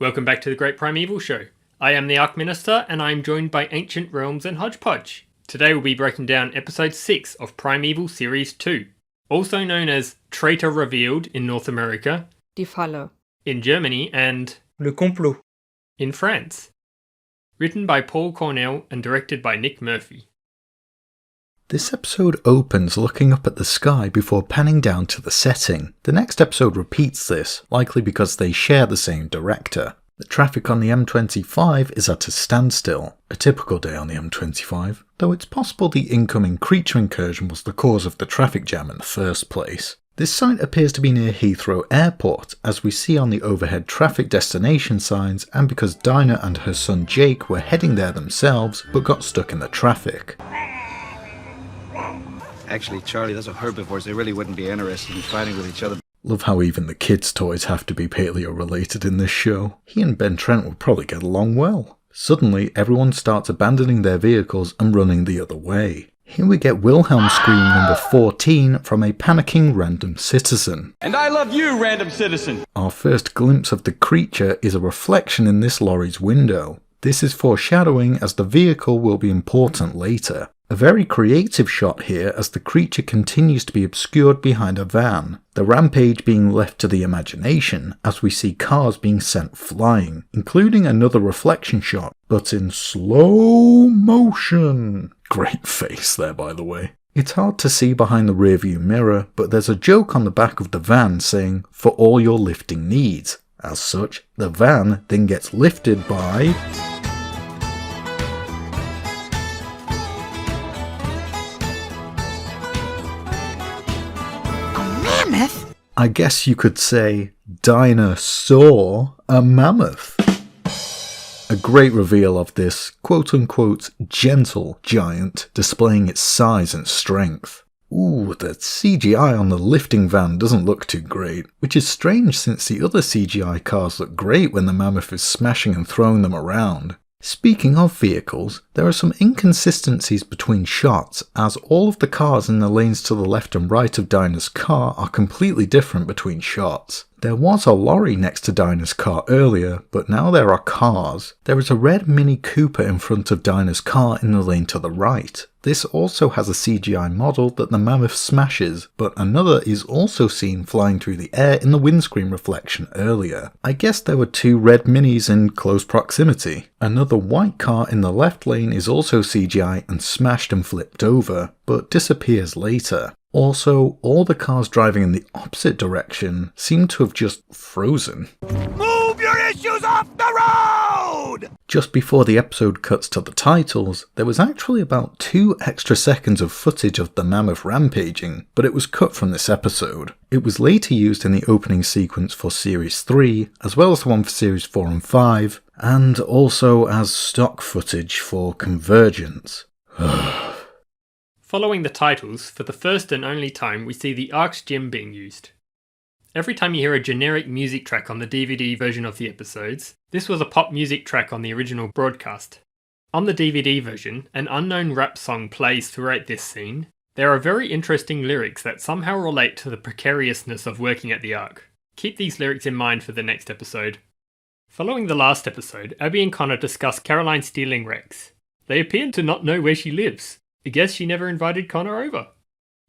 Welcome back to the Great Primeval Show. I am the Ark Minister, and I am joined by Ancient Realms and Hodgepodge. Today we'll be breaking down Episode 6 of Primeval Series 2, also known as Traitor Revealed in North America, Die Falle in Germany, and Le complot in France. Written by Paul Cornell and directed by Nick Murphy. This episode opens looking up at the sky before panning down to the setting. The next episode repeats this, likely because they share the same director. The traffic on the M25 is at a standstill, a typical day on the M25, though it's possible the incoming creature incursion was the cause of the traffic jam in the first place. This site appears to be near Heathrow Airport, as we see on the overhead traffic destination signs, and because Dinah and her son Jake were heading there themselves but got stuck in the traffic. Actually, Charlie, those are herbivores. They really wouldn't be interested in fighting with each other. Love how even the kids' toys have to be paleo-related in this show. He and Ben Trent would probably get along well. Suddenly, everyone starts abandoning their vehicles and running the other way. Here we get Wilhelm scream number 14 from a panicking random citizen. And I love you, random citizen! Our first glimpse of the creature is a reflection in this lorry's window. This is foreshadowing, as the vehicle will be important later. A very creative shot here, as the creature continues to be obscured behind a van, the rampage being left to the imagination as we see cars being sent flying, including another reflection shot, but in slow motion. Great face there, by the way. It's hard to see behind the rearview mirror, but there's a joke on the back of the van saying, "For all your lifting needs." As such, the van then gets lifted by I guess you could say Dinah saw a mammoth. A great reveal of this quote-unquote gentle giant displaying its size and strength. Ooh, the CGI on the lifting van doesn't look too great, which is strange since the other CGI cars look great when the mammoth is smashing and throwing them around. Speaking of vehicles, there are some inconsistencies between shots, as all of the cars in the lanes to the left and right of Dinah's car are completely different between shots. There was a lorry next to Dinah's car earlier, but now there are cars. There is a red Mini Cooper in front of Dinah's car in the lane to the right. This also has a CGI model that the mammoth smashes, but another is also seen flying through the air in the windscreen reflection earlier. I guess there were two red Minis in close proximity. Another white car in the left lane is also CGI and smashed and flipped over, but disappears later. Also, all the cars driving in the opposite direction seem to have just frozen. Move your issues off the road! Just before the episode cuts to the titles, there was actually about 2 extra seconds of footage of the mammoth rampaging, but it was cut from this episode. It was later used in the opening sequence for Series 3, as well as the one for Series 4 and 5, and also as stock footage for Convergence. Following the titles, for the first and only time we see the Ark's gym being used. Every time you hear a generic music track on the DVD version of the episodes, this was a pop music track on the original broadcast. On the DVD version, an unknown rap song plays throughout this scene. There are very interesting lyrics that somehow relate to the precariousness of working at the Ark. Keep these lyrics in mind for the next episode. Following the last episode, Abby and Connor discuss Caroline stealing Rex. They appear to not know where she lives. I guess she never invited Connor over.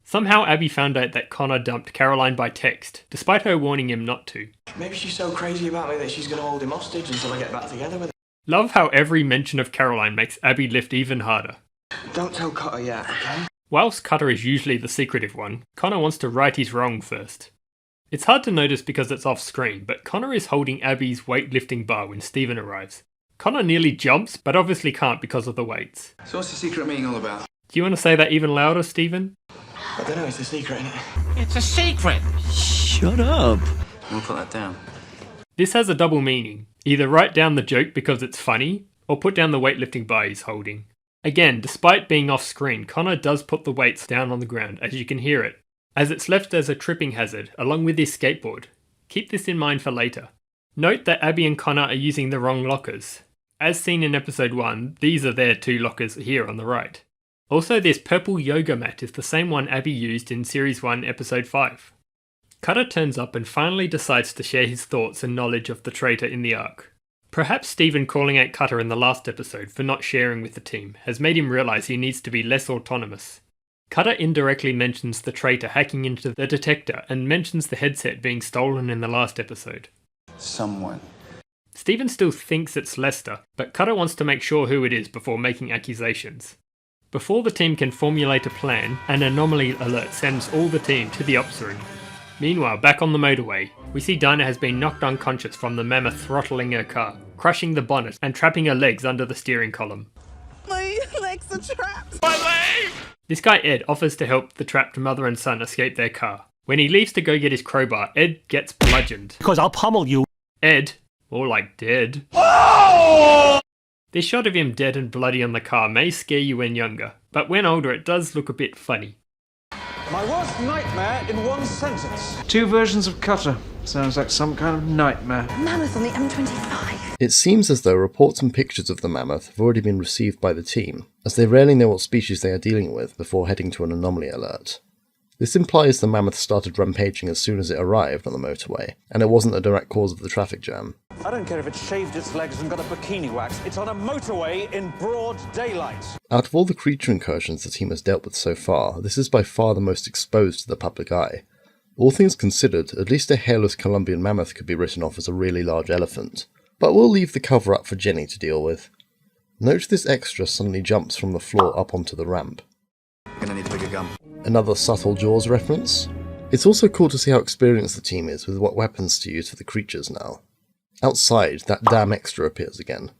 Somehow Abby found out that Connor dumped Caroline by text, despite her warning him not to. Maybe she's so crazy about me that she's going to hold him hostage until I get back together with her. Love how every mention of Caroline makes Abby lift even harder. Don't tell Cutter yet, okay? Whilst Cutter is usually the secretive one, Connor wants to right his wrong first. It's hard to notice because it's off screen, but Connor is holding Abby's weightlifting bar when Stephen arrives. Connor nearly jumps, but obviously can't because of the weights. So what's the secret meeting all about? Do you want to say that even louder, Stephen? I don't know, it's a secret, innit? It's a secret! Shut up! We'll put that down. This has a double meaning. Either write down the joke because it's funny, or put down the weightlifting bar he's holding. Again, despite being off screen, Connor does put the weights down on the ground, as you can hear it, as it's left as a tripping hazard, along with his skateboard. Keep this in mind for later. Note that Abby and Connor are using the wrong lockers. As seen in episode 1, these are their 2 lockers here on the right. Also, this purple yoga mat is the same one Abby used in Series 1, Episode 5. Cutter turns up and finally decides to share his thoughts and knowledge of the traitor in the Ark. Perhaps Stephen calling out Cutter in the last episode for not sharing with the team has made him realise he needs to be less autonomous. Cutter indirectly mentions the traitor hacking into the detector and mentions the headset being stolen in the last episode. Someone. Stephen still thinks it's Lester, but Cutter wants to make sure who it is before making accusations. Before the team can formulate a plan, an anomaly alert sends all the team to the ops room. Meanwhile, back on the motorway, we see Dinah has been knocked unconscious from the mammoth throttling her car, crushing the bonnet and trapping her legs under the steering column. My legs are trapped. My leg! This guy Ed offers to help the trapped mother and son escape their car. When he leaves to go get his crowbar, Ed gets bludgeoned. Because I'll pummel you. Ed, more like dead. Oh! This shot of him dead and bloody on the car may scare you when younger, but when older it does look a bit funny. My worst nightmare in one sentence. 2 versions of Cutter. Sounds like some kind of nightmare. Mammoth on the M25. It seems as though reports and pictures of the mammoth have already been received by the team, as they rarely know what species they are dealing with before heading to an anomaly alert. This implies the mammoth started rampaging as soon as it arrived on the motorway, and it wasn't a direct cause of the traffic jam. I don't care if it shaved its legs and got a bikini wax. It's on a motorway in broad daylight. Out of all the creature incursions the team has dealt with so far, this is by far the most exposed to the public eye. All things considered, at least a hairless Colombian mammoth could be written off as a really large elephant, but we'll leave the cover up for Jenny to deal with. Note this extra suddenly jumps from the floor up onto the ramp. Gonna need a bigger gun. Another subtle Jaws reference. It's also cool to see how experienced the team is with what weapons to use for the creatures now. Outside, that damn extra appears again.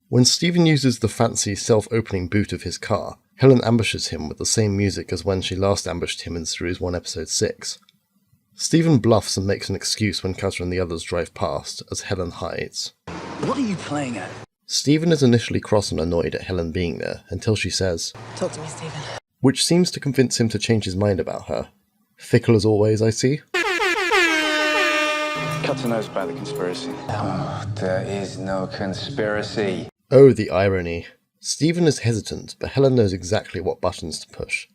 When Stephen uses the fancy self-opening boot of his car, Helen ambushes him with the same music as when she last ambushed him in Series 1 Episode 6. Stephen bluffs and makes an excuse when Cutter and the others drive past, as Helen hides. What are you playing at? Stephen is initially cross and annoyed at Helen being there, until she says, Talk to me, Stephen. which seems to convince him to change his mind about her. Fickle as always, I see. Cutter knows about the conspiracy. Oh, there is no conspiracy. Oh, the irony. Stephen is hesitant, but Helen knows exactly what buttons to push.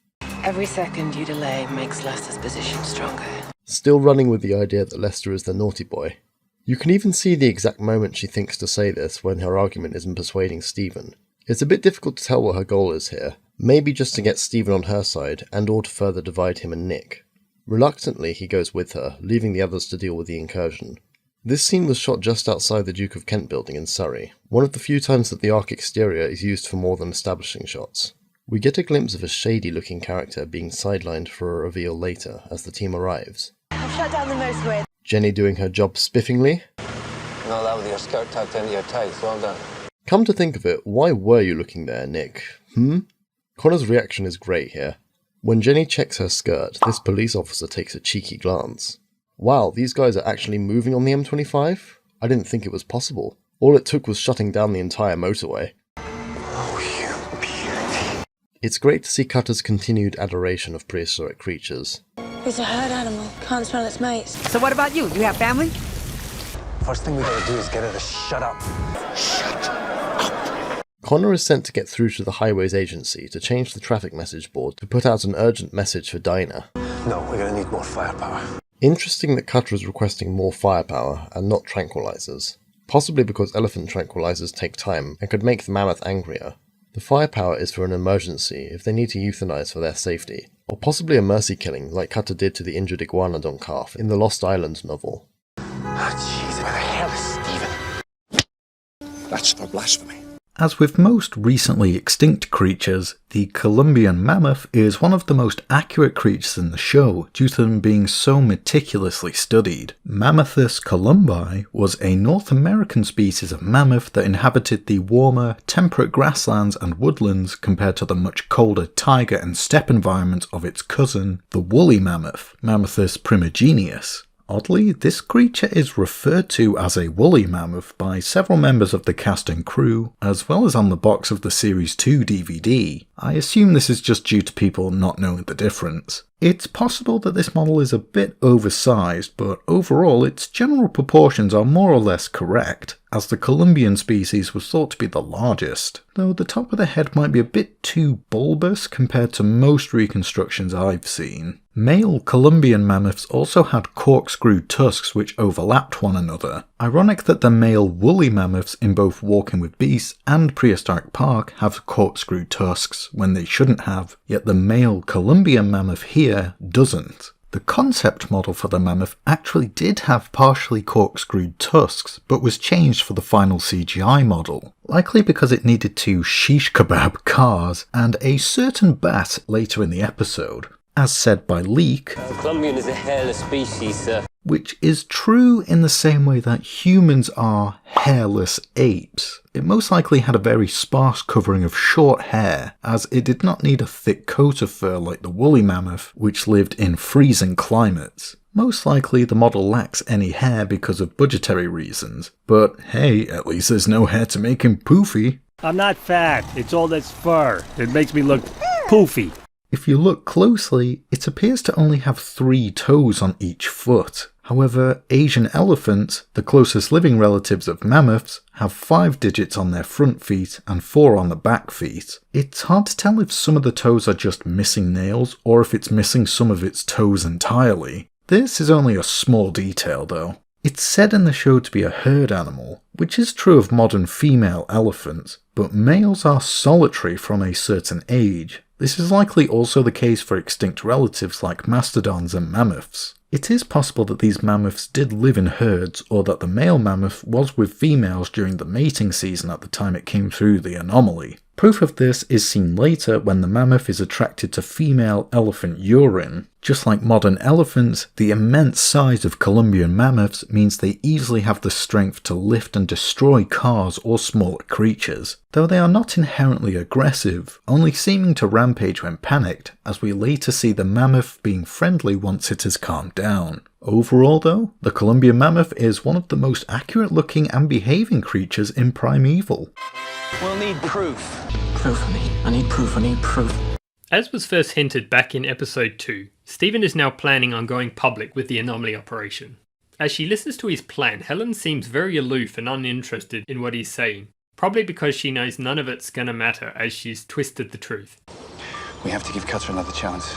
Every second you delay makes Lester's position stronger. Still running with the idea that Lester is the naughty boy. You can even see the exact moment she thinks to say this when her argument isn't persuading Stephen. It's a bit difficult to tell what her goal is here. Maybe just to get Stephen on her side, and or to further divide him and Nick. Reluctantly, he goes with her, leaving the others to deal with the incursion. This scene was shot just outside the Duke of Kent building in Surrey, one of the few times that the Ark exterior is used for more than establishing shots. We get a glimpse of a shady-looking character being sidelined for a reveal later as the team arrives. I've shut down the motorway. Jenny doing her job spiffingly. Not that with your skirt tucked into your tights. Well done. Come to think of it, why were you looking there, Nick? Connor's reaction is great here. When Jenny checks her skirt, this police officer takes a cheeky glance. Wow, these guys are actually moving on the M25? I didn't think it was possible. All it took was shutting down the entire motorway. Oh, you beauty. It's great to see Cutter's continued adoration of prehistoric creatures. It's a herd animal. Can't smell its mates. So what about you? You have family? First thing we gotta do is get her to shut up. Connor is sent to get through to the Highways Agency to change the traffic message board to put out an urgent message for Dinah. No, we're gonna need more firepower. Interesting that Cutter is requesting more firepower and not tranquilizers. Possibly because elephant tranquilizers take time and could make the mammoth angrier. The firepower is for an emergency if they need to euthanize for their safety, or possibly a mercy killing like Cutter did to the injured iguanodon calf in the Lost Island novel. Oh, jeez, where the hell is Stephen? That's for blasphemy. As with most recently extinct creatures, the Columbian mammoth is one of the most accurate creatures in the show due to them being so meticulously studied. Mammuthus columbi was a North American species of mammoth that inhabited the warmer, temperate grasslands and woodlands compared to the much colder taiga and steppe environment of its cousin, the woolly mammoth, Mammuthus primigenius. Oddly, this creature is referred to as a woolly mammoth by several members of the cast and crew, as well as on the box of the Series 2 DVD. I assume this is just due to people not knowing the difference. It's possible that this model is a bit oversized, but overall its general proportions are more or less correct, as the Columbian species was thought to be the largest, though the top of the head might be a bit too bulbous compared to most reconstructions I've seen. Male Columbian mammoths also had corkscrew tusks which overlapped one another. Ironic that the male woolly mammoths in both Walking with Beasts and Prehistoric Park have corkscrew tusks when they shouldn't have, yet the male Columbian mammoth here doesn't. The concept model for the mammoth actually did have partially corkscrewed tusks, but was changed for the final CGI model, likely because it needed to shish kebab cars and a certain bat later in the episode. As said by Leek, Columbian is a hairless species, sir. Which is true in the same way that humans are hairless apes. It most likely had a very sparse covering of short hair, as it did not need a thick coat of fur like the woolly mammoth, which lived in freezing climates. Most likely the model lacks any hair because of budgetary reasons, but hey, at least there's no hair to make him poofy. I'm not fat, it's all this fur. It makes me look poofy. If you look closely, it appears to only have 3 toes on each foot. However, Asian elephants, the closest living relatives of mammoths, have 5 digits on their front feet and 4 on the back feet. It's hard to tell if some of the toes are just missing nails or if it's missing some of its toes entirely. This is only a small detail though. It's said in the show to be a herd animal, which is true of modern female elephants, but males are solitary from a certain age. This is likely also the case for extinct relatives like mastodons and mammoths. It is possible that these mammoths did live in herds, or that the male mammoth was with females during the mating season at the time it came through the anomaly. Proof of this is seen later when the mammoth is attracted to female elephant urine. Just like modern elephants, the immense size of Columbian mammoths means they easily have the strength to lift and destroy cars or smaller creatures, though they are not inherently aggressive, only seeming to rampage when panicked, as we later see the mammoth being friendly once it has calmed down. Overall though, the Columbian mammoth is one of the most accurate looking and behaving creatures in Primeval. We'll need proof. Proof of me. I need proof. I need proof. As was first hinted back in episode 2, Stephen is now planning on going public with the anomaly operation. As she listens to his plan, Helen seems very aloof and uninterested in what he's saying, probably because she knows none of it's gonna matter as she's twisted the truth. We have to give Cutter another chance.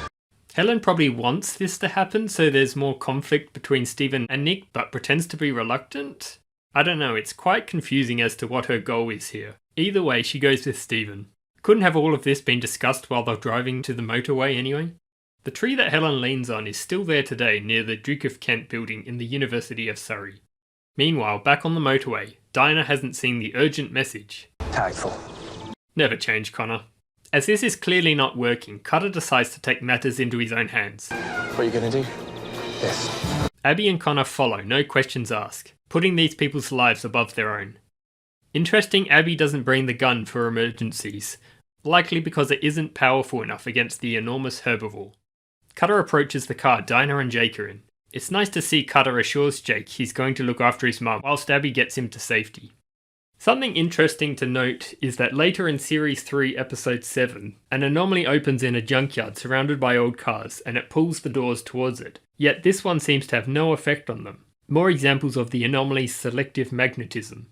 Helen probably wants this to happen so there's more conflict between Stephen and Nick, but pretends to be reluctant? I don't know, it's quite confusing as to what her goal is here. Either way, she goes with Stephen. Couldn't have all of this been discussed while they're driving to the motorway anyway? The tree that Helen leans on is still there today near the Duke of Kent building in the University of Surrey. Meanwhile, back on the motorway, Dinah hasn't seen the urgent message. Tactful. Never change, Connor. As this is clearly not working, Cutter decides to take matters into his own hands. What are you gonna do? This. Abby and Connor follow, no questions asked, putting these people's lives above their own. Interesting, Abby doesn't bring the gun for emergencies, likely because it isn't powerful enough against the enormous herbivore. Cutter approaches the car Dinah and Jake are in. It's nice to see Cutter assures Jake he's going to look after his mum whilst Abby gets him to safety. Something interesting to note is that later in Series 3 Episode 7, an anomaly opens in a junkyard surrounded by old cars and it pulls the doors towards it, yet this one seems to have no effect on them. More examples of the anomaly's selective magnetism.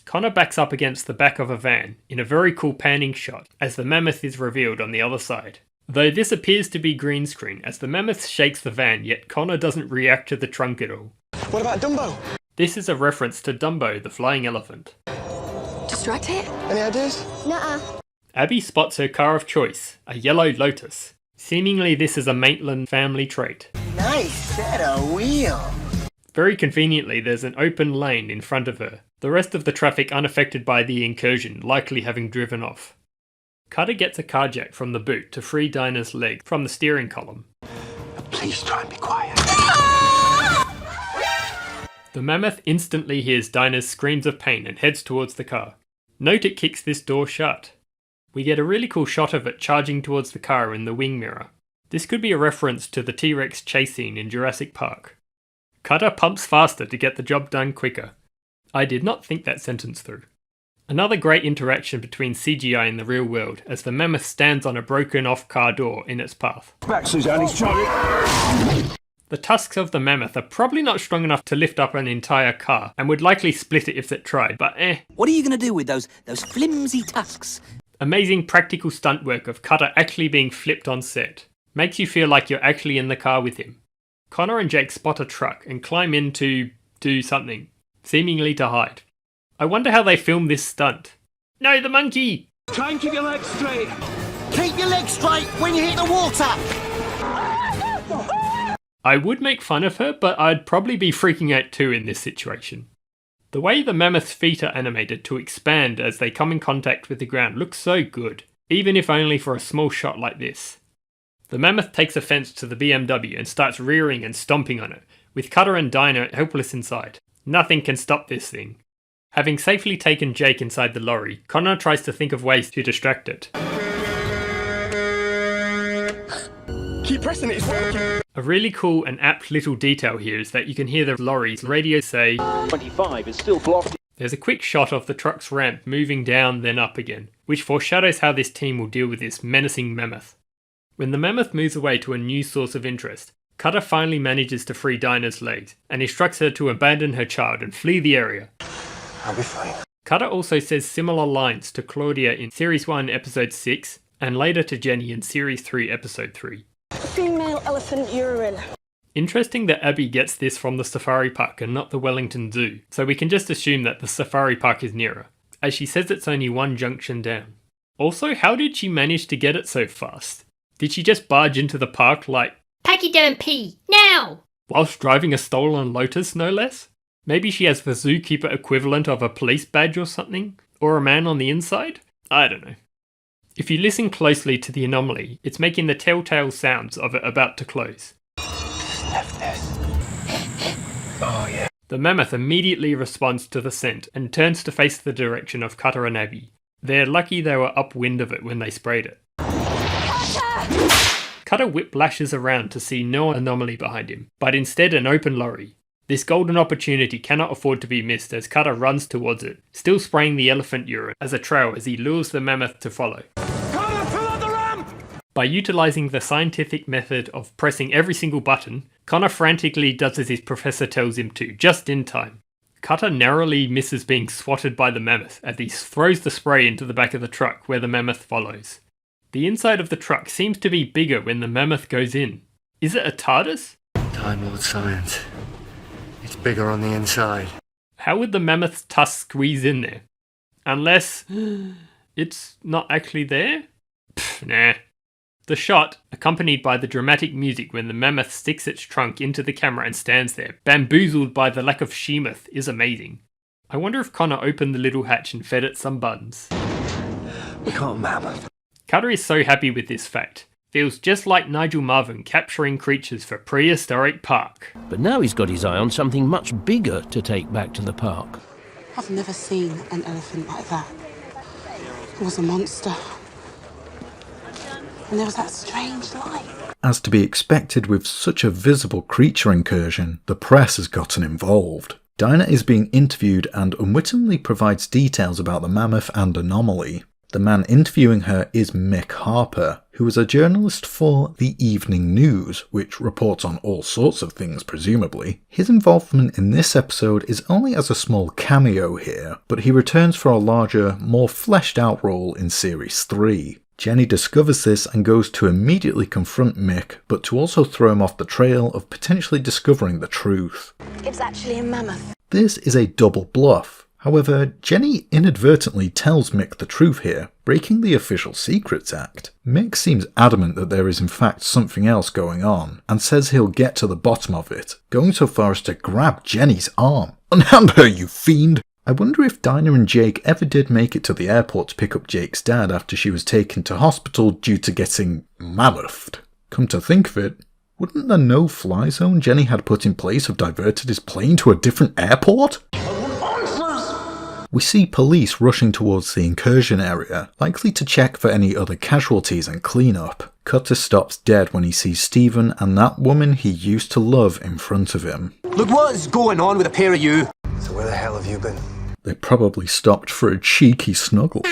Connor backs up against the back of a van in a very cool panning shot as the mammoth is revealed on the other side. Though this appears to be green screen as the mammoth shakes the van, yet Connor doesn't react to the trunk at all. What about Dumbo? This is a reference to Dumbo, the flying elephant. Distract it? Any ideas? Nuh-uh. Abby spots her car of choice, a yellow Lotus. Seemingly this is a Maitland family trait. Nice set of wheels. Very conveniently, there's an open lane in front of her, the rest of the traffic unaffected by the incursion, likely having driven off. Cutter gets a car jack from the boot to free Dinah's leg from the steering column. Please try and be quiet. The mammoth instantly hears Dinah's screams of pain and heads towards the car. Note it kicks this door shut. We get a really cool shot of it charging towards the car in the wing mirror. This could be a reference to the T-Rex chase scene in Jurassic Park. Cutter pumps faster to get the job done quicker. I did not think that sentence through. Another great interaction between CGI and the real world as the mammoth stands on a broken off car door in its path. Back, Suzanne, he's trying. The tusks of the mammoth are probably not strong enough to lift up an entire car and would likely split it if it tried, but What are you going to do with those flimsy tusks? Amazing practical stunt work of Cutter actually being flipped on set. Makes you feel like you're actually in the car with him. Connor and Jake spot a truck and climb in to do something. seemingly to hide. I wonder how they filmed this stunt. No, the monkey! Try and keep your legs straight. Keep your legs straight when you hit the water! I would make fun of her, but I'd probably be freaking out too in this situation. The way the mammoth's feet are animated to expand as they come in contact with the ground looks so good, even if only for a small shot like this. The mammoth takes offense to the BMW and starts rearing and stomping on it, with Cutter and Dinah helpless inside. Nothing can stop this thing. Having safely taken Jake inside the lorry, Connor tries to think of ways to distract it. Keep pressing it, it's working. A really cool and apt little detail here is that you can hear the lorry's radio say, 25 is still blocked. There's a quick shot of the truck's ramp moving down then up again, which foreshadows how this team will deal with this menacing mammoth. When the mammoth moves away to a new source of interest, Cutter finally manages to free Dinah's legs and instructs her to abandon her child and flee the area. I'll be fine. Cutter also says similar lines to Claudia in Series 1 Episode 6 and later to Jenny in Series 3 Episode 3. Female elephant urine. Interesting that Abby gets this from the safari park and not the Wellington Zoo, so we can just assume that the safari park is nearer, as she says it's only one junction down. Also, how did she manage to get it so fast? Did she just barge into the park like, "Pack your damn pee, now!" whilst driving a stolen Lotus, no less? Maybe she has the zookeeper equivalent of a police badge or something? Or a man on the inside? I don't know. If you listen closely to the anomaly, it's making the telltale sounds of it about to close. Sniff this. Oh, yeah. The mammoth immediately responds to the scent and turns to face the direction of Cutter and Abby. They're lucky they were upwind of it when they sprayed it. Cutter whiplashes around to see no anomaly behind him, but instead an open lorry. This golden opportunity cannot afford to be missed as Cutter runs towards it, still spraying the elephant urine as a trail as he lures the mammoth to follow. Connor, pull out the ramp! By utilising the scientific method of pressing every single button, Connor frantically does as his professor tells him to, just in time. Cutter narrowly misses being swatted by the mammoth as he throws the spray into the back of the truck where the mammoth follows. The inside of the truck seems to be bigger when the mammoth goes in. Is it a TARDIS? Time Lord Science. It's bigger on the inside. How would the mammoth's tusk squeeze in there? Unless it's not actually there? Pfft, nah. The shot, accompanied by the dramatic music when the mammoth sticks its trunk into the camera and stands there, bamboozled by the lack of shemoth, is amazing. I wonder if Connor opened the little hatch and fed it some buns. We can't mammoth. Cutter is so happy with this fact. Feels just like Nigel Marven capturing creatures for Prehistoric Park. But now he's got his eye on something much bigger to take back to the park. I've never seen an elephant like that. It was a monster. And there was that strange light. As to be expected with such a visible creature incursion, the press has gotten involved. Dinah is being interviewed and unwittingly provides details about the mammoth and anomaly. The man interviewing her is Mick Harper, who is a journalist for The Evening News, which reports on all sorts of things presumably. His involvement in this episode is only as a small cameo here, but he returns for a larger, more fleshed out role in Series 3. Jenny discovers this and goes to immediately confront Mick, but to also throw him off the trail of potentially discovering the truth. It's actually a mammoth. This is a double bluff. However, Jenny inadvertently tells Mick the truth here, breaking the Official Secrets Act. Mick seems adamant that there is in fact something else going on, and says he'll get to the bottom of it, going so far as to grab Jenny's arm. Unhand her, you fiend! I wonder if Dinah and Jake ever did make it to the airport to pick up Jake's dad after she was taken to hospital due to getting mammouthed. Come to think of it, wouldn't the no-fly zone Jenny had put in place have diverted his plane to a different airport? We see police rushing towards the incursion area, likely to check for any other casualties and clean up. Cutter stops dead when he sees Stephen and that woman he used to love in front of him. Look, what is going on with a pair of you? So where the hell have you been? They probably stopped for a cheeky snuggle.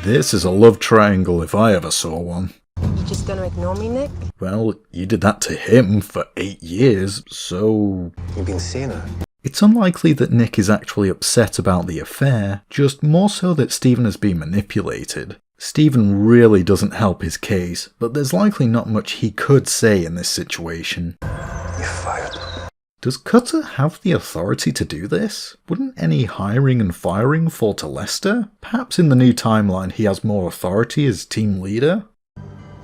This is a love triangle if I ever saw one. You just gonna ignore me, Nick? Well, you did that to him for 8 years, so... You've been seeing her? It's unlikely that Nick is actually upset about the affair, just more so that Stephen has been manipulated. Stephen really doesn't help his case, but there's likely not much he could say in this situation. You're fired. Does Cutter have the authority to do this? Wouldn't any hiring and firing fall to Lester? Perhaps in the new timeline he has more authority as team leader?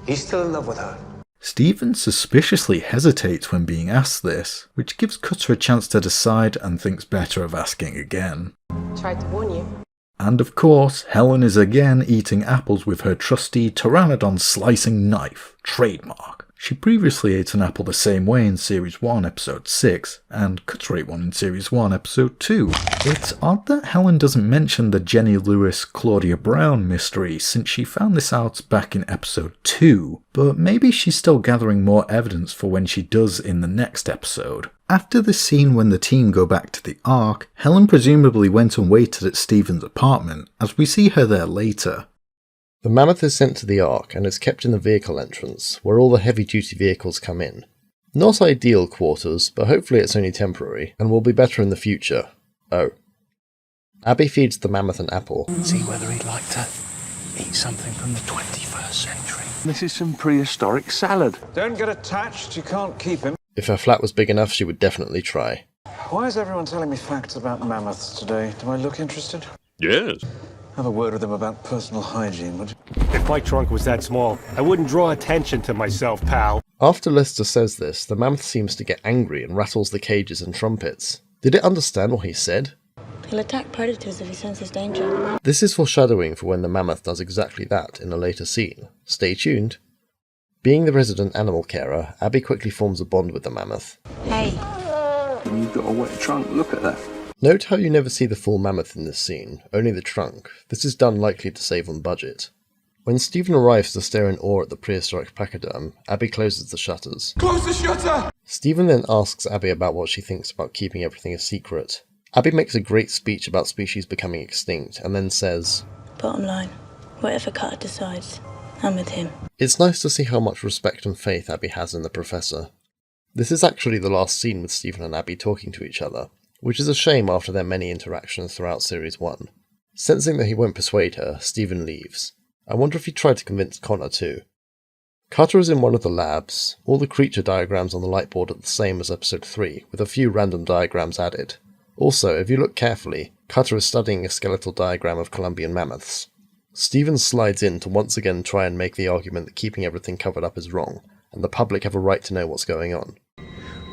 He's still in love with her. Steven suspiciously hesitates when being asked this, which gives Cutter a chance to decide and thinks better of asking again. Tried to warn you. And of course, Helen is again eating apples with her trusty Pteranodon slicing knife, trademark. She previously ate an apple the same way in Series 1, Episode 6, and Cutter ate one in Series 1, Episode 2. It's odd that Helen doesn't mention the Jenny Lewis-Claudia Brown mystery since she found this out back in Episode 2, but maybe she's still gathering more evidence for when she does in the next episode. After the scene when the team go back to the Ark, Helen presumably went and waited at Steven's apartment, as we see her there later. The Mammoth is sent to the Ark and is kept in the vehicle entrance, where all the heavy-duty vehicles come in. Not ideal quarters, but hopefully it's only temporary, and will be better in the future. Oh. Abby feeds the Mammoth an apple. See whether he'd like to eat something from the 21st century. This is some prehistoric salad. Don't get attached, you can't keep him. If her flat was big enough, she would definitely try. Why is everyone telling me facts about mammoths today? Do I look interested? Yes. Have a word with them about personal hygiene, would you? If my trunk was that small, I wouldn't draw attention to myself, pal. After Lester says this, the Mammoth seems to get angry and rattles the cages and trumpets. Did it understand what he said? He'll attack predators if he senses danger. This is foreshadowing for when the Mammoth does exactly that in a later scene. Stay tuned. Being the resident animal carer, Abby quickly forms a bond with the Mammoth. Hey. You've got a wet trunk, look at that. Note how you never see the full Mammoth in this scene, only the trunk. This is done likely to save on budget. When Steven arrives to stare in awe at the prehistoric pachyderm, Abby closes the shutters. Close the shutter! Steven then asks Abby about what she thinks about keeping everything a secret. Abby makes a great speech about species becoming extinct, and then says, Bottom line, whatever Cutter decides, I'm with him. It's nice to see how much respect and faith Abby has in the Professor. This is actually the last scene with Steven and Abby talking to each other, which is a shame after their many interactions throughout Series 1. Sensing that he won't persuade her, Steven leaves. I wonder if he tried to convince Connor too. Carter is in one of the labs. All the creature diagrams on the lightboard are the same as Episode 3, with a few random diagrams added. Also, if you look carefully, Carter is studying a skeletal diagram of Columbian mammoths. Steven slides in to once again try and make the argument that keeping everything covered up is wrong, and the public have a right to know what's going on.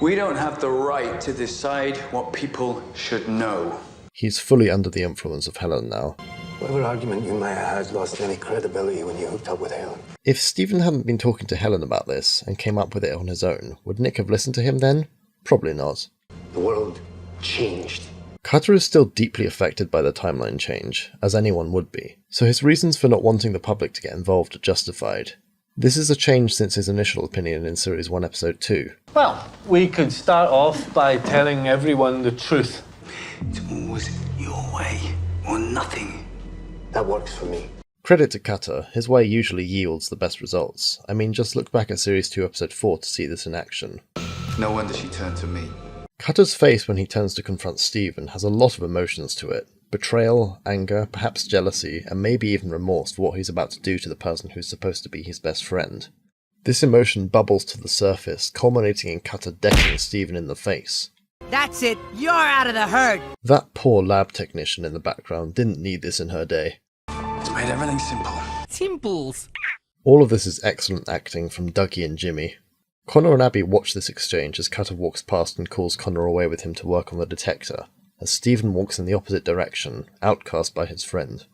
We don't have the right to decide what people should know. He's fully under the influence of Helen now. Whatever argument you may have had lost any credibility when you hooked up with Helen. If Steven hadn't been talking to Helen about this, and came up with it on his own, would Nick have listened to him then? Probably not. The world changed. Cutter is still deeply affected by the timeline change, as anyone would be, so his reasons for not wanting the public to get involved are justified. This is a change since his initial opinion in Series 1 Episode 2. Well, we could start off by telling everyone the truth. It's always your way, or nothing. That works for me. Credit to Cutter, his way usually yields the best results. I mean, just look back at Series 2 Episode 4 to see this in action. No wonder she turned to me. Cutter's face when he turns to confront Steven has a lot of emotions to it. Betrayal, anger, perhaps jealousy, and maybe even remorse for what he's about to do to the person who's supposed to be his best friend. This emotion bubbles to the surface, culminating in Cutter decking Steven in the face. That's it, you're out of the herd! That poor lab technician in the background didn't need this in her day. It's made everything simple. Simples. All of this is excellent acting from Dougie and Jimmy. Connor and Abby watch this exchange as Cutter walks past and calls Connor away with him to work on the detector, as Steven walks in the opposite direction, outcast by his friend.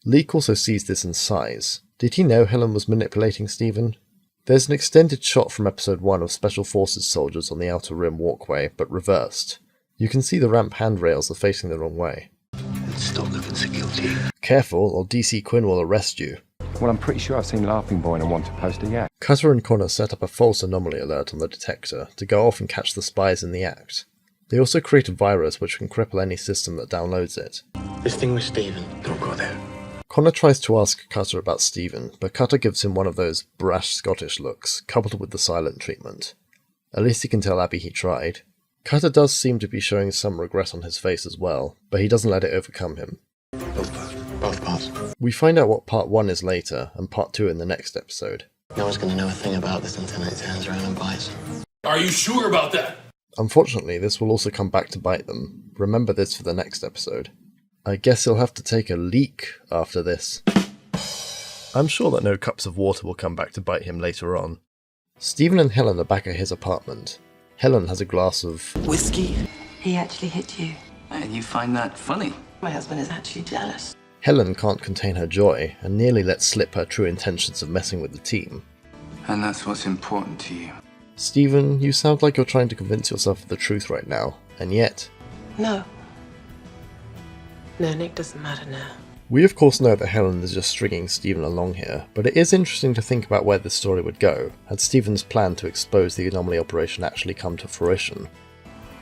Leek also sees this and sighs. Did he know Helen was manipulating Steven? There's an extended shot from Episode 1 of Special Forces soldiers on the Outer Rim walkway, but reversed. You can see the ramp handrails are facing the wrong way. Stop looking so guilty. Careful, or DC Quinn will arrest you. Well, I'm pretty sure I've seen Laughing Boy in a wanted poster yet. Cutter and Connor set up a false anomaly alert on the detector to go off and catch the spies in the act. They also create a virus which can cripple any system that downloads it. This thing with Steven, don't go there. Connor tries to ask Cutter about Steven, but Cutter gives him one of those brash Scottish looks, coupled with the silent treatment. At least he can tell Abby he tried. Cutter does seem to be showing some regret on his face as well, but he doesn't let it overcome him. Both parts. We find out what Part 1 is later, and Part 2 in the next episode. No one's gonna know a thing about this until it turns around and bites. Are you sure about that? Unfortunately, this will also come back to bite them. Remember this for the next episode. I guess he'll have to take a leak after this. I'm sure that no cups of water will come back to bite him later on. Stephen and Helen are back at his apartment. Helen has a glass of whiskey. He actually hit you. And you find that funny? My husband is actually jealous. Helen can't contain her joy and nearly lets slip her true intentions of messing with the team. And that's what's important to you. Stephen, you sound like you're trying to convince yourself of the truth right now, and yet... No. No, Nick doesn't matter now. We of course know that Helen is just stringing Stephen along here, but it is interesting to think about where this story would go, had Stephen's plan to expose the anomaly operation actually come to fruition.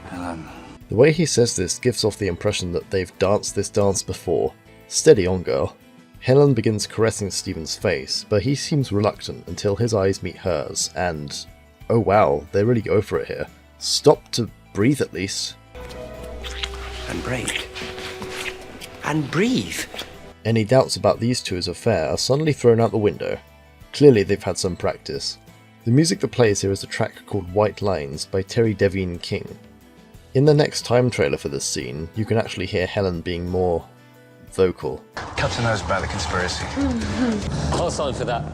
Helen. The way he says this gives off the impression that they've danced this dance before. Steady on, girl. Helen begins caressing Stephen's face, but he seems reluctant until his eyes meet hers, and... oh wow, they really go for it here. Stop to breathe at least. And break. And breathe. Any doubts about these two's affair are suddenly thrown out the window. Clearly they've had some practice. The music that plays here is a track called White Lines by Terry Devine King. In the next time trailer for this scene, you can actually hear Helen being more... vocal. Captain knows about the conspiracy. I'll sign for that.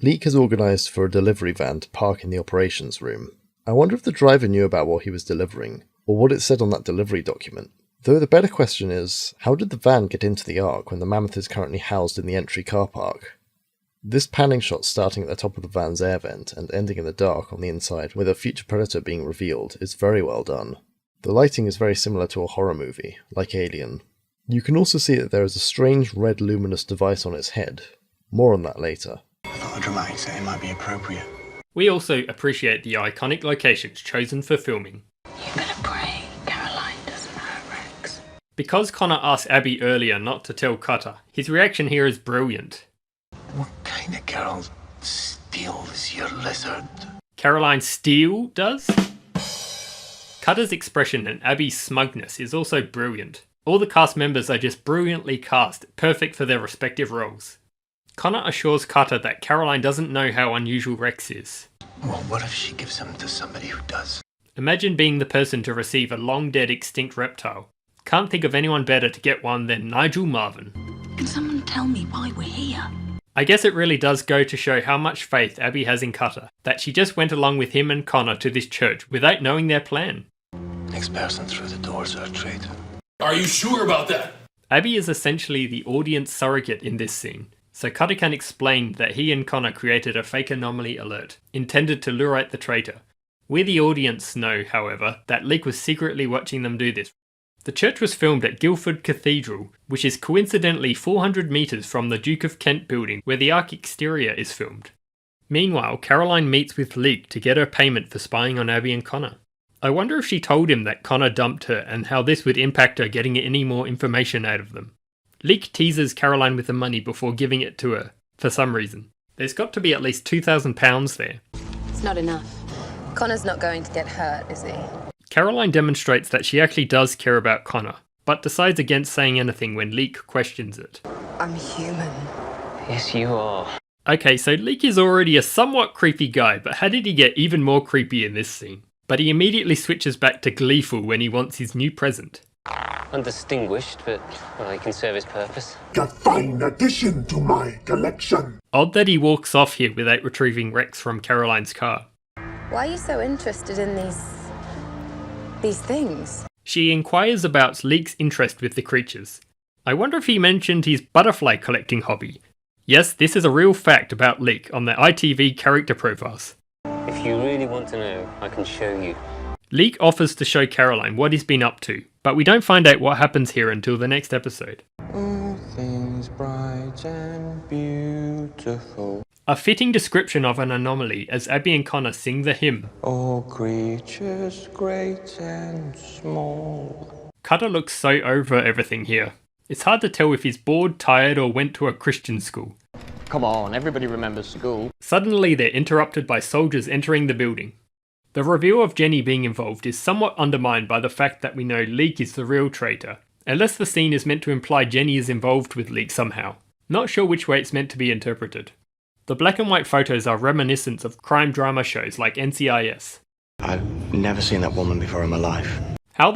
Leek has organised for a delivery van to park in the operations room. I wonder if the driver knew about what he was delivering, or what it said on that delivery document. Though the better question is, how did the van get into the Ark when the Mammoth is currently housed in the entry car park? This panning shot starting at the top of the van's air vent and ending in the dark on the inside with a future predator being revealed is very well done. The lighting is very similar to a horror movie, like Alien. You can also see that there is a strange red luminous device on its head. More on that later. I thought the dramatic setting might be appropriate. We also appreciate the iconic locations chosen for filming. You better pray Caroline doesn't hurt Rex. Because Connor asked Abby earlier not to tell Cutter, his reaction here is brilliant. What kind of girl steals your lizard? Caroline Steele does? Cutter's expression and Abby's smugness is also brilliant. All the cast members are just brilliantly cast, perfect for their respective roles. Connor assures Cutter that Caroline doesn't know how unusual Rex is. Well, what if she gives him to somebody who does? Imagine being the person to receive a long-dead extinct reptile. Can't think of anyone better to get one than Nigel Marven. Can someone tell me why we're here? I guess it really does go to show how much faith Abby has in Cutter, that she just went along with him and Connor to this church without knowing their plan. Next person through the doors are a traitor. Are you sure about that? Abby is essentially the audience surrogate in this scene, so Cutter can explain that he and Connor created a fake anomaly alert, intended to lure out the traitor. We the audience know, however, that Leek was secretly watching them do this. The church was filmed at Guildford Cathedral, which is coincidentally 400 metres from the Duke of Kent building where the Ark exterior is filmed. Meanwhile, Caroline meets with Leek to get her payment for spying on Abby and Connor. I wonder if she told him that Connor dumped her and how this would impact her getting any more information out of them. Leek teases Caroline with the money before giving it to her, for some reason. There's got to be at least £2,000 there. It's not enough. Connor's not going to get hurt, is he? Caroline demonstrates that she actually does care about Connor, but decides against saying anything when Leek questions it. I'm human. Yes, you are. Okay, so Leek is already a somewhat creepy guy, but how did he get even more creepy in this scene? But he immediately switches back to gleeful when he wants his new present. Undistinguished, but well, he can serve his purpose. A fine addition to my collection. Odd that he walks off here without retrieving Rex from Caroline's car. Why are you so interested in these things? She inquires about Leek's interest with the creatures. I wonder if he mentioned his butterfly collecting hobby. Yes, this is a real fact about Leek on the ITV character profiles. If you really want to know, I can show you. Leek offers to show Caroline what he's been up to, but we don't find out what happens here until the next episode. All things bright and beautiful. A fitting description of an anomaly as Abby and Connor sing the hymn. All creatures great and small. Cutter looks so over everything here. It's hard to tell if he's bored, tired, or went to a Christian school. Come on, everybody remembers school. Suddenly they're interrupted by soldiers entering the building. The reveal of Jenny being involved is somewhat undermined by the fact that we know Leek is the real traitor, unless the scene is meant to imply Jenny is involved with Leek somehow. Not sure which way it's meant to be interpreted. The black and white photos are reminiscent of crime drama shows like NCIS. I'm Never seen that woman before in my life. How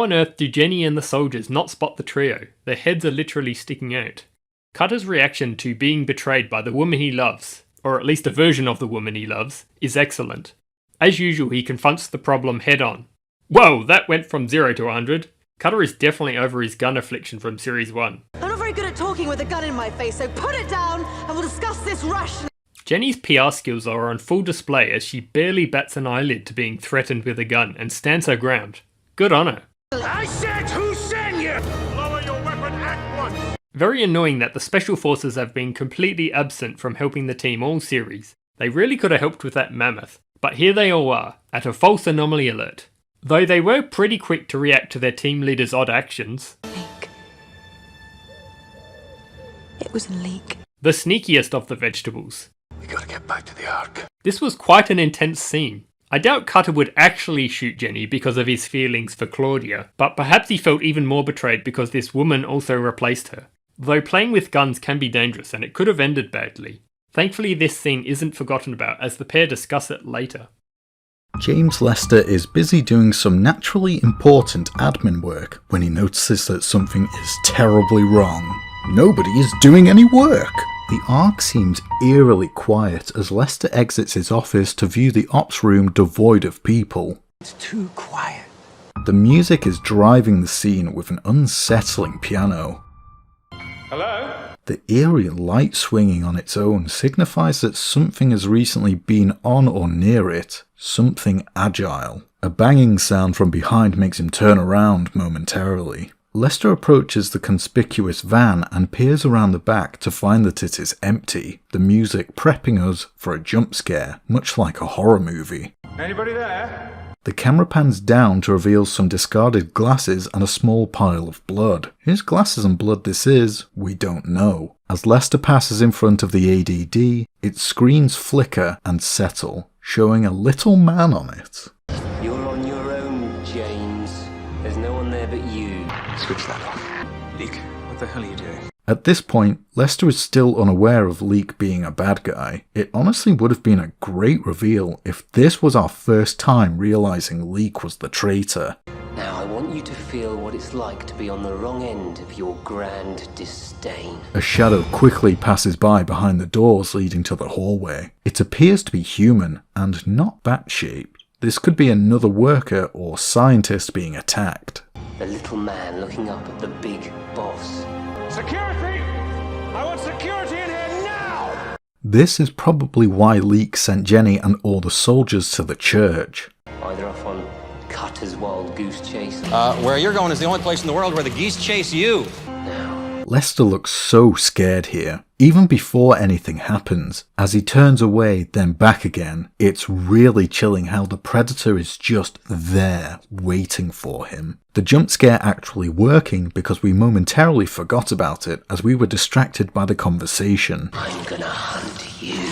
on earth do Jenny and the soldiers not spot the trio? Their heads are literally sticking out. Cutter's reaction to being betrayed by the woman he loves, or at least a version of the woman he loves, is excellent. As usual, he confronts the problem head on. Whoa, that went from 0 to 100. Cutter is definitely over his gun affliction from Series 1. I'm not very good at talking with a gun in my face, so put it down and we'll discuss this rationally. Jenny's PR skills are on full display as she barely bats an eyelid to being threatened with a gun and stands her ground. Good on her. I said who sent you? Lower your weapon at once. Very annoying that the Special Forces have been completely absent from helping the team all series. They really could have helped with that mammoth, but here they all are, at a false anomaly alert. Though they were pretty quick to react to their team leader's odd actions. Leak. It was a leak. The sneakiest of the vegetables. We gotta get back to the Ark. This was quite an intense scene. I doubt Cutter would actually shoot Jenny because of his feelings for Claudia, but perhaps he felt even more betrayed because this woman also replaced her. Though playing with guns can be dangerous and it could have ended badly. Thankfully this scene isn't forgotten about as the pair discuss it later. James Lester is busy doing some naturally important admin work when he notices that something is terribly wrong. Nobody is doing any work! The Ark seems eerily quiet as Lester exits his office to view the ops room devoid of people. It's too quiet. The music is driving the scene with an unsettling piano. Hello? The eerie light swinging on its own signifies that something has recently been on or near it, something agile. A banging sound from behind makes him turn around momentarily. Lester approaches the conspicuous van and peers around the back to find that it is empty, the music prepping us for a jump scare, much like a horror movie. Anybody there? The camera pans down to reveal some discarded glasses and a small pile of blood. Whose glasses and blood this is, we don't know. As Lester passes in front of the ADD, its screens flicker and settle, showing a little man on it. You're on your own, James. There's no one there but you. Switch that off. Leak, what the hell are you doing? At this point, Lester is still unaware of Leek being a bad guy. It honestly would have been a great reveal if this was our first time realizing Leek was the traitor. Now I want you to feel what it's like to be on the wrong end of your grand disdain. A shadow quickly passes by behind the doors leading to the hallway. It appears to be human and not bat-shaped. This could be another worker or scientist being attacked. The little man looking up at the big boss. Security! I want security in here now! This is probably why Leek sent Jenny and all the soldiers to the church. Either off on Cutter's wild goose chase. Where you're going is the only place in the world where the geese chase you. Lester looks so scared here, even before anything happens. As he turns away, then back again, it's really chilling how the Predator is just there, waiting for him. The jump scare actually working because we momentarily forgot about it as we were distracted by the conversation. I'm gonna hunt you.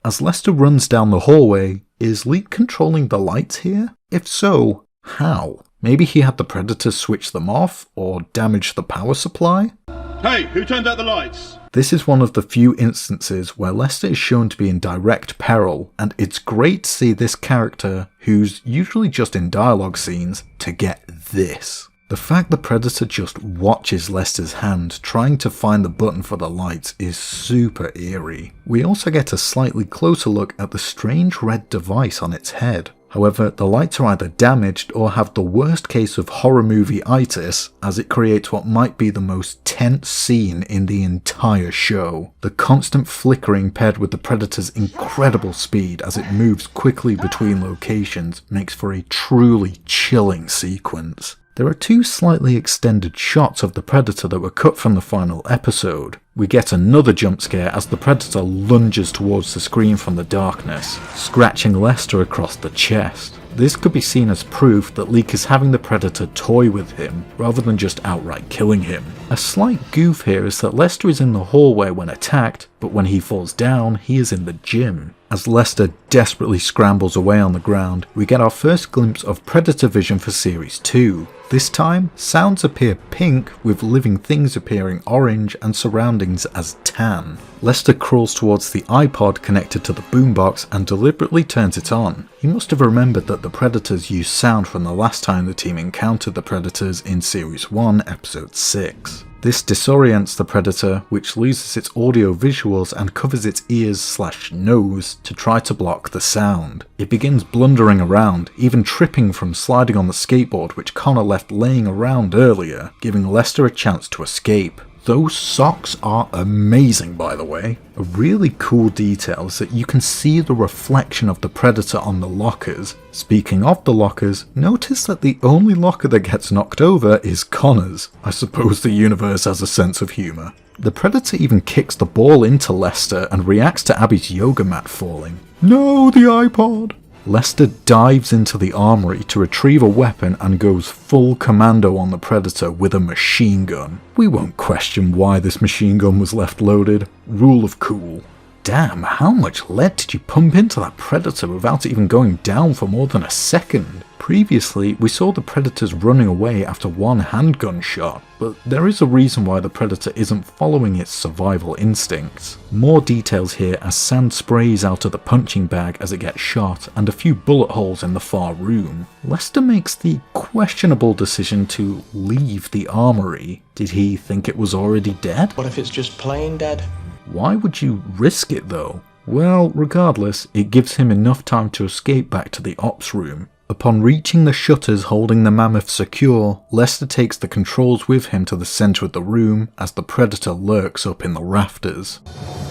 As Lester runs down the hallway, is Leek controlling the lights here? If so, how? Maybe he had the Predator switch them off or damage the power supply? Hey, who turned out the lights? This is one of the few instances where Lester is shown to be in direct peril, and it's great to see this character, who's usually just in dialogue scenes, to get this. The fact the Predator just watches Lester's hand trying to find the button for the lights is super eerie. We also get a slightly closer look at the strange red device on its head. However, the lights are either damaged or have the worst case of horror movie-itis, as it creates what might be the most tense scene in the entire show. The constant flickering paired with the Predator's incredible speed as it moves quickly between locations makes for a truly chilling sequence. There are two slightly extended shots of the Predator that were cut from the final episode. We get another jump scare as the Predator lunges towards the screen from the darkness, scratching Lester across the chest. This could be seen as proof that Leek is having the Predator toy with him, rather than just outright killing him. A slight goof here is that Lester is in the hallway when attacked, but when he falls down, he is in the gym. As Lester desperately scrambles away on the ground, we get our first glimpse of Predator vision for Series 2. This time, sounds appear pink with living things appearing orange and surroundings as tan. Lester crawls towards the iPod connected to the boombox and deliberately turns it on. He must have remembered that the Predators used sound from the last time the team encountered the Predators in Series 1, Episode 6. This disorients the Predator, which loses its audio visuals and covers its ears/nose to try to block the sound. It begins blundering around, even tripping from sliding on the skateboard which Connor left laying around earlier, giving Lester a chance to escape. Those socks are amazing, by the way. A really cool detail is that you can see the reflection of the Predator on the lockers. Speaking of the lockers, notice that the only locker that gets knocked over is Connor's. I suppose the universe has a sense of humour. The Predator even kicks the ball into Lester and reacts to Abby's yoga mat falling. No, the iPod! Lester dives into the armory to retrieve a weapon and goes full commando on the Predator with a machine gun. We won't question why this machine gun was left loaded. Rule of cool. Damn, how much lead did you pump into that Predator without it even going down for more than a second? Previously, we saw the Predators running away after one handgun shot, but there is a reason why the Predator isn't following its survival instincts. More details here as sand sprays out of the punching bag as it gets shot, and a few bullet holes in the far room. Lester makes the questionable decision to leave the armory. Did he think it was already dead? What if it's just plain dead? Why would you risk it though? Well, regardless, it gives him enough time to escape back to the ops room. Upon reaching the shutters holding the mammoth secure, Lester takes the controls with him to the centre of the room as the Predator lurks up in the rafters.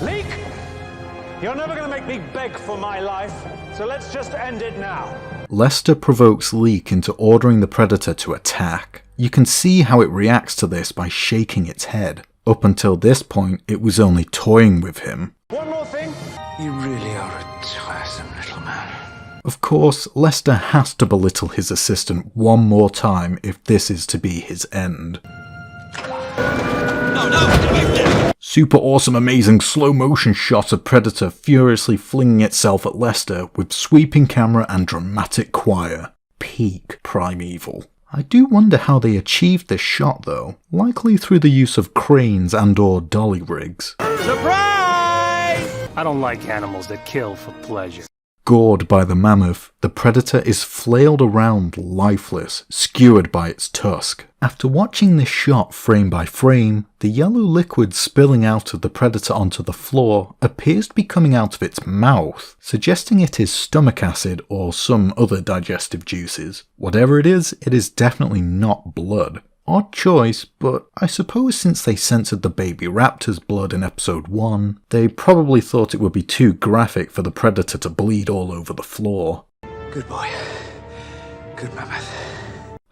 Leak! You're never going to make me beg for my life, so let's just end it now. Lester provokes Leak into ordering the Predator to attack. You can see how it reacts to this by shaking its head. Up until this point, it was only toying with him. One more thing. You really are a tiresome little man. Of course, Lester has to belittle his assistant one more time if this is to be his end. Super awesome amazing slow motion shot of Predator furiously flinging itself at Lester with sweeping camera and dramatic choir. Peak Primeval. I do wonder how they achieved this shot though, likely through the use of cranes and or dolly rigs. Surprise! I don't like animals that kill for pleasure. Gored by the mammoth, the Predator is flailed around lifeless, skewered by its tusk. After watching this shot frame by frame, the yellow liquid spilling out of the Predator onto the floor appears to be coming out of its mouth, suggesting it is stomach acid or some other digestive juices. Whatever it is definitely not blood. Odd choice, but I suppose since they censored the baby raptor's blood in episode 1, they probably thought it would be too graphic for the Predator to bleed all over the floor. Good boy. Good mammoth.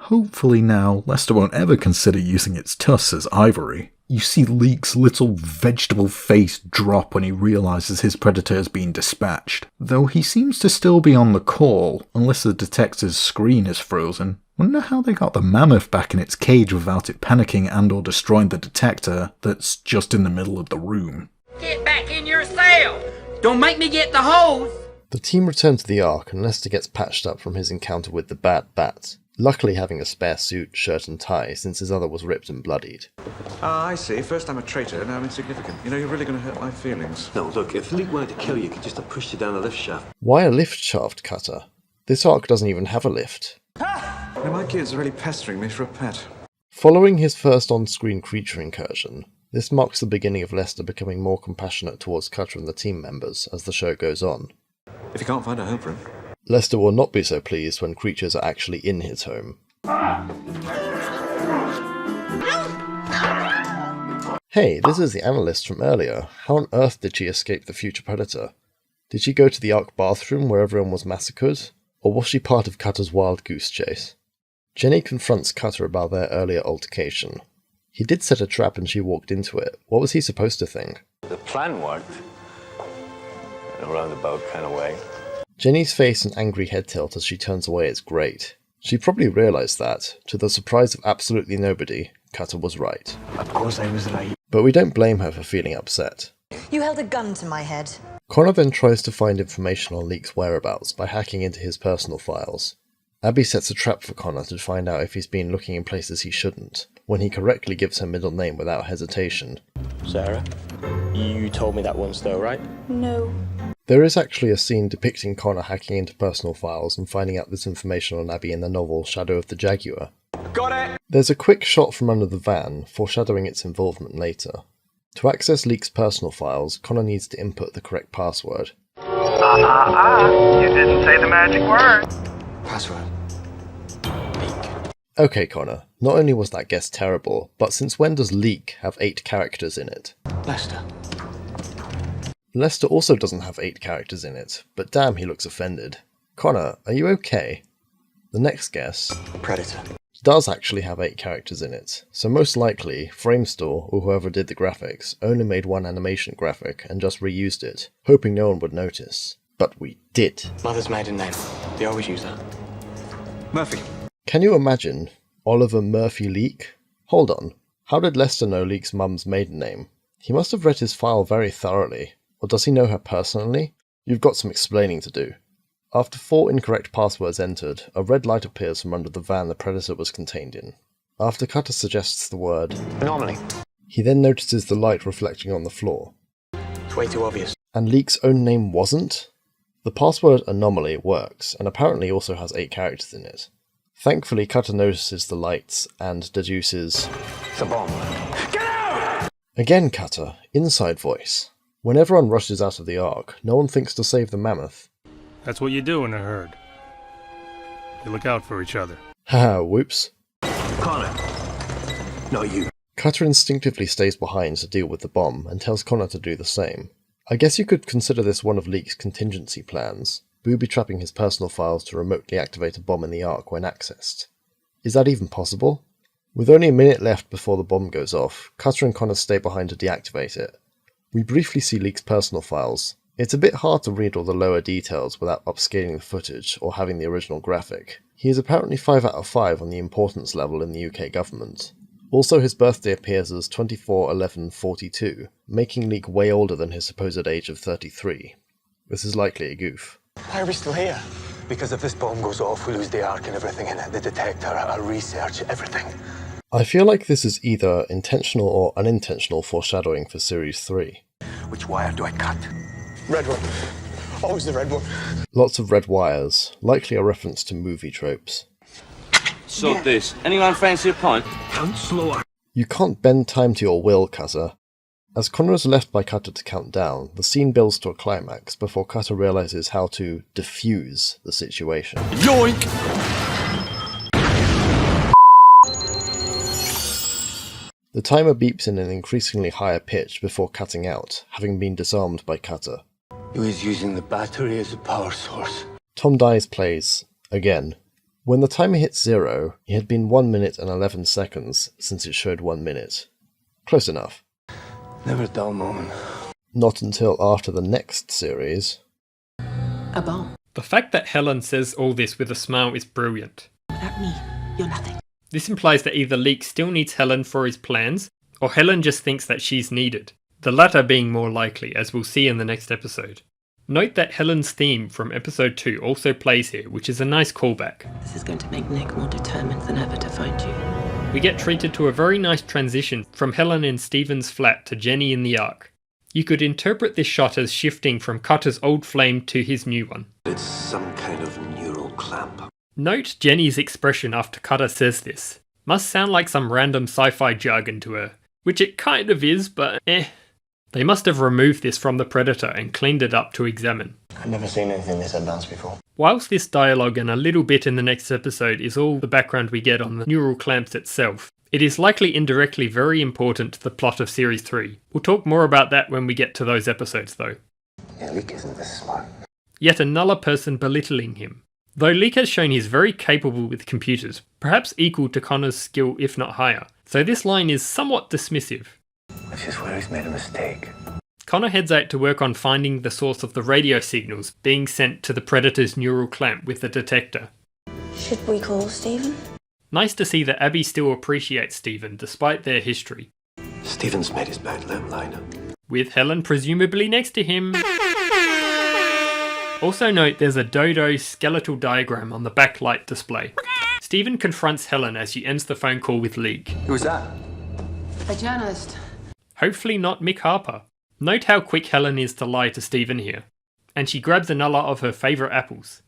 Hopefully now, Lester won't ever consider using its tusks as ivory. You see Leek's little vegetable face drop when he realises his Predator has been dispatched, though he seems to still be on the call, unless the detector's screen is frozen. Wonder how they got the mammoth back in its cage without it panicking and or destroying the detector that's just in the middle of the room. Get back in your cell! Don't make me get the hose! The team return to the Ark and Lester gets patched up from his encounter with the Bad Bat, luckily having a spare suit, shirt and tie since his other was ripped and bloodied. I see. First I'm a traitor, now I'm insignificant. You know, you're really going to hurt my feelings. No, look, if Leak wanted to kill you, he could just have pushed you down a lift shaft. Why a lift shaft, Cutter? This Ark doesn't even have a lift. Now, my kids are really pestering me for a pet. Following his first on-screen creature incursion, this marks the beginning of Lester becoming more compassionate towards Cutter and the team members as the show goes on. If you can't find a home for him. Lester will not be so pleased when creatures are actually in his home. Hey, this is the analyst from earlier. How on earth did she escape the future Predator? Did she go to the Ark bathroom where everyone was massacred? Or was she part of Cutter's wild goose chase? Jenny confronts Cutter about their earlier altercation. He did set a trap and she walked into it. What was he supposed to think? The plan worked. In a roundabout kind of way. Jenny's face and angry head tilt as she turns away is great. She probably realised that, to the surprise of absolutely nobody, Cutter was right. Of course I was right. But we don't blame her for feeling upset. You held a gun to my head. Connor then tries to find information on Leek's whereabouts by hacking into his personal files. Abby sets a trap for Connor to find out if he's been looking in places he shouldn't, when he correctly gives her middle name without hesitation. Sarah, you told me that once though, right? No. There is actually a scene depicting Connor hacking into personal files and finding out this information on Abby in the novel Shadow of the Jaguar. Got it! There's a quick shot from under the van, foreshadowing its involvement later. To access Leek's personal files, Connor needs to input the correct password. You didn't say the magic word. Password. Okay, Connor, not only was that guess terrible, but since when does Leek have 8 characters in it? Lester. Lester also doesn't have 8 characters in it, but damn, he looks offended. Connor, are you okay? The next guess, Predator, does actually have 8 characters in it, so most likely, Framestore, or whoever did the graphics, only made one animation graphic and just reused it, hoping no one would notice. But we did. Mother's maiden name. They always use that. Murphy. Can you imagine Oliver Murphy Leek? Hold on, how did Lester know Leek's mum's maiden name? He must have read his file very thoroughly, or does he know her personally? You've got some explaining to do. After 4 incorrect passwords entered, a red light appears from under the van the Predator was contained in. After Cutter suggests the word Anomaly. He then notices the light reflecting on the floor. It's way too obvious. And Leek's own name wasn't? The password anomaly works, and apparently also has 8 characters in it. Thankfully, Cutter notices the lights and deduces... It's a bomb. Get out! Again, Cutter, inside voice. When everyone rushes out of the Ark, no one thinks to save the mammoth. That's what you do in a herd. You look out for each other. Haha, whoops. Connor. Not you. Cutter instinctively stays behind to deal with the bomb and tells Connor to do the same. I guess you could consider this one of Leek's contingency plans, booby-trapping his personal files to remotely activate a bomb in the Ark when accessed. Is that even possible? With only a minute left before the bomb goes off, Cutter and Connor stay behind to deactivate it. We briefly see Leek's personal files. It's a bit hard to read all the lower details without upscaling the footage or having the original graphic. He is apparently 5 out of 5 on the importance level in the UK government. Also, his birthday appears as 24/11/42, making Leek way older than his supposed age of 33. This is likely a goof. Why are we still here? Because if this bomb goes off, we lose the Ark and everything in it. The detector, our research, everything. I feel like this is either intentional or unintentional foreshadowing for Series 3. Which wire do I cut? Red one. Always the red one. Lots of red wires, likely a reference to movie tropes. So this. Anyone fancy a pint? Count slower. You can't bend time to your will, Cutter. As Connor is left by Cutter to count down, the scene builds to a climax before Cutter realizes how to defuse the situation. Yoink! The timer beeps in an increasingly higher pitch before cutting out, having been disarmed by Cutter. He was using the battery as a power source. Tom Dice plays, again. When the timer hits 0, it had been 1 minute and 11 seconds since it showed 1 minute. Close enough. Never a dull moment. Not until after the next series. A bomb. The fact that Helen says all this with a smile is brilliant. Without me, you're nothing. This implies that either Leek still needs Helen for his plans, or Helen just thinks that she's needed. The latter being more likely, as we'll see in the next episode. Note that Helen's theme from episode 2 also plays here, which is a nice callback. This is going to make Nick more determined than ever to find you. We get treated to a very nice transition from Helen in Stephen's flat to Jenny in the Ark. You could interpret this shot as shifting from Cutter's old flame to his new one. It's some kind of neural clamp. Note Jenny's expression after Cutter says this. Must sound like some random sci-fi jargon to her, which it kind of is, but eh. They must have removed this from the Predator and cleaned it up to examine. I've never seen anything this advanced before. Whilst this dialogue and a little bit in the next episode is all the background we get on the neural clamps itself, it is likely indirectly very important to the plot of Series 3. We'll talk more about that when we get to those episodes though. Yeah, Leek isn't this smart. Yet another person belittling him. Though Leek has shown he's very capable with computers, perhaps equal to Connor's skill if not higher, so this line is somewhat dismissive. Which is where he's made a mistake. Connor heads out to work on finding the source of the radio signals being sent to the Predator's neural clamp with the detector. Should we call Stephen? Nice to see that Abby still appreciates Stephen despite their history. Stephen's made his bed, let him lie now. With Helen presumably next to him. Also note there's a dodo skeletal diagram on the backlight display. Stephen confronts Helen as she ends the phone call with Leek. Who was that? A journalist. Hopefully not Mick Harper. Note how quick Helen is to lie to Stephen here. And she grabs another of her favourite apples.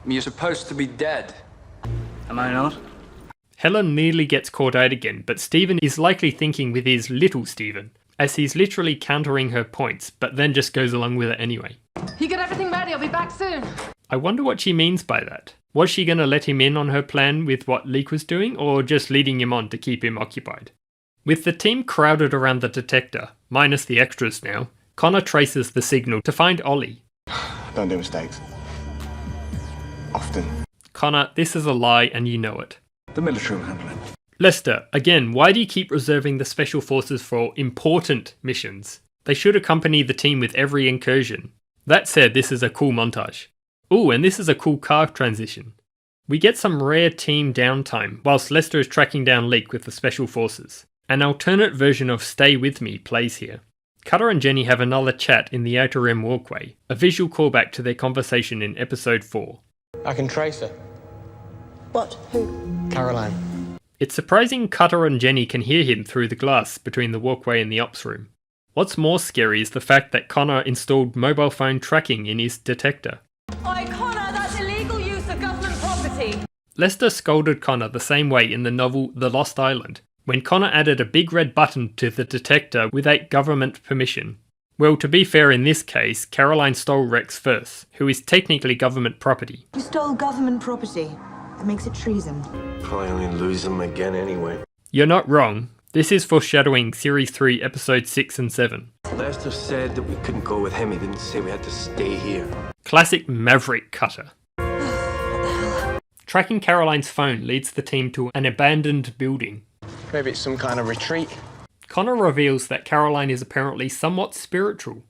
You're supposed to be dead. Am I not? Helen nearly gets caught out again, but Stephen is likely thinking with his little Stephen, as he's literally countering her points, but then just goes along with it anyway. You get everything ready, I'll be back soon. I wonder what she means by that. Was she going to let him in on her plan with what Leek was doing, or just leading him on to keep him occupied? With the team crowded around the detector, minus the extras now, Connor traces the signal to find Ollie. Don't do mistakes. Often. Connor, this is a lie and you know it. The military will handle it. Lester, again, why do you keep reserving the special forces for important missions? They should accompany the team with every incursion. That said, this is a cool montage. Ooh, and this is a cool car transition. We get some rare team downtime whilst Lester is tracking down Leek with the special forces. An alternate version of Stay With Me plays here. Cutter and Jenny have another chat in the Outer Rim walkway, a visual callback to their conversation in episode 4. I can trace her. What? Who? Caroline. It's surprising Cutter and Jenny can hear him through the glass between the walkway and the ops room. What's more scary is the fact that Connor installed mobile phone tracking in his detector. Oi, Connor, that's illegal use of government property. Lester scolded Connor the same way in the novel The Lost Island, when Connor added a big red button to the detector without government permission. Well, to be fair in this case, Caroline stole Rex first, who is technically government property. You stole government property. That makes it treason. Probably only lose them again anyway. You're not wrong. This is foreshadowing Series 3, Episodes 6 and 7. Lester said that we couldn't go with him. He didn't say we had to stay here. Classic Maverick Cutter. Tracking Caroline's phone leads the team to an abandoned building. Maybe it's some kind of retreat. Connor reveals that Caroline is apparently somewhat spiritual.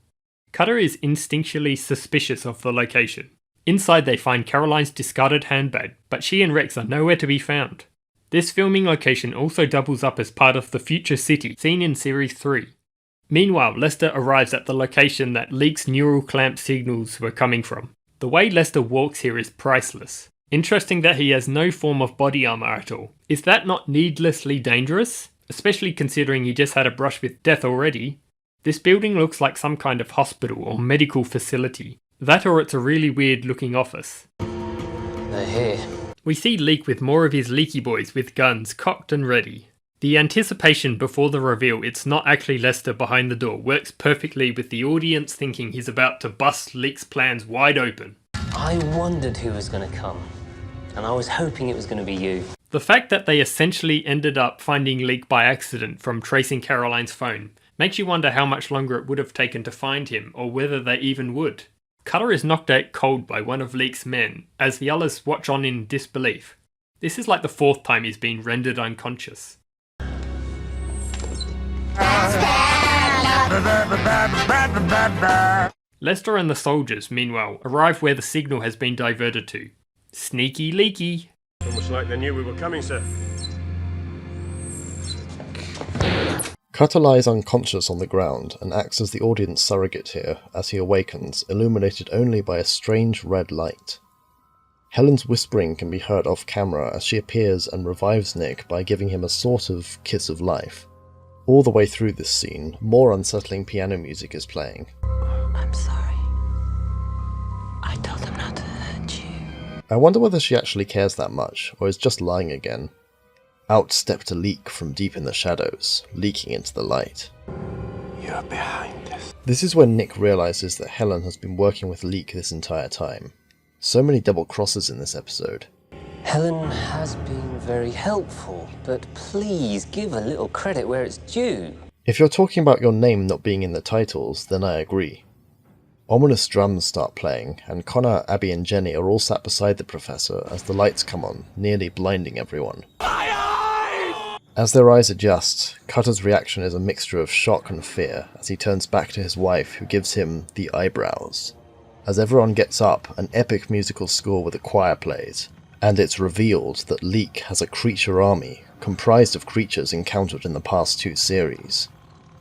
Cutter is instinctually suspicious of the location. Inside they find Caroline's discarded handbag, but she and Rex are nowhere to be found. This filming location also doubles up as part of the future city seen in Series 3. Meanwhile, Lester arrives at the location that Leek's neural clamp signals were coming from. The way Lester walks here is priceless. Interesting that he has no form of body armor at all. Is that not needlessly dangerous? Especially considering he just had a brush with death already. This building looks like some kind of hospital or medical facility. That or it's a really weird looking office. They're here. We see Leek with more of his leaky boys with guns cocked and ready. The anticipation before the reveal it's not actually Lester behind the door works perfectly with the audience thinking he's about to bust Leek's plans wide open. I wondered who was going to come, and I was hoping it was going to be you. The fact that they essentially ended up finding Leek by accident from tracing Caroline's phone makes you wonder how much longer it would have taken to find him, or whether they even would. Cutter is knocked out cold by one of Leek's men, as the others watch on in disbelief. This is like the 4th time he's been rendered unconscious. Lester and the soldiers, meanwhile, arrive where the signal has been diverted to. Sneaky Leaky. Almost like they knew we were coming, sir. Cutter lies unconscious on the ground and acts as the audience surrogate here as he awakens, illuminated only by a strange red light. Helen's whispering can be heard off camera as she appears and revives Nick by giving him a sort of kiss of life. All the way through this scene, more unsettling piano music is playing. I'm sorry. I told them not to hurt you. I wonder whether she actually cares that much, or is just lying again. Out stepped a Leek from deep in the shadows, leaking into the light. You're behind us. This is when Nick realizes that Helen has been working with Leek this entire time. So many double crosses in this episode. Helen has been very helpful, but please give a little credit where it's due. If you're talking about your name not being in the titles, then I agree. Ominous drums start playing, and Connor, Abby and Jenny are all sat beside the professor as the lights come on, nearly blinding everyone. As their eyes adjust, Cutter's reaction is a mixture of shock and fear as he turns back to his wife, who gives him the eyebrows. As everyone gets up, an epic musical score with a choir plays, and it's revealed that Leek has a creature army comprised of creatures encountered in the past 2 series.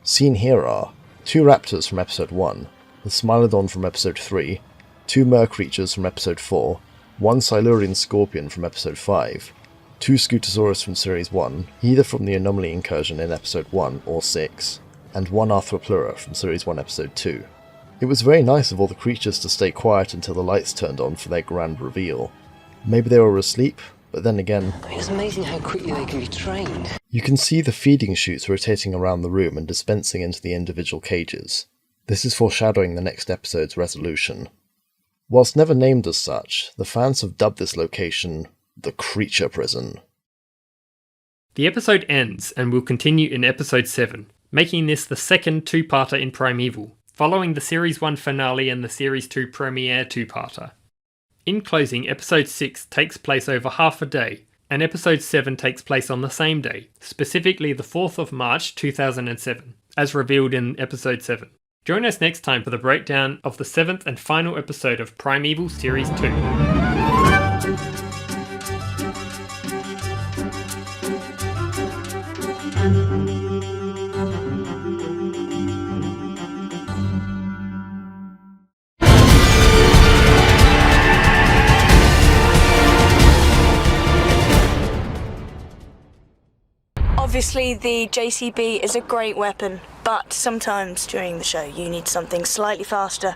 Seen here are 2 raptors from episode 1, the Smilodon from episode 3, 2 mer creatures from episode 4, 1 Silurian scorpion from episode 5, 2 Scutosaurus from series 1, either from the anomaly incursion in episode 1 or 6, and 1 Arthropleura from series 1 episode 2. It was very nice of all the creatures to stay quiet until the lights turned on for their grand reveal. Maybe they were asleep, but then again... It's amazing how quickly they can be trained. You can see the feeding chutes rotating around the room and dispensing into the individual cages. This is foreshadowing the next episode's resolution. Whilst never named as such, the fans have dubbed this location the Creature Prison. The episode ends and will continue in episode 7, making this the second two-parter in Primeval, following the Series 1 finale and the Series 2 premiere two-parter. In closing, episode 6 takes place over half a day, and episode 7 takes place on the same day, specifically the 4th of March 2007, as revealed in episode 7. Join us next time for the breakdown of the 7th and final episode of Primeval Series 2. Obviously, the JCB is a great weapon, but sometimes during the show you need something slightly faster.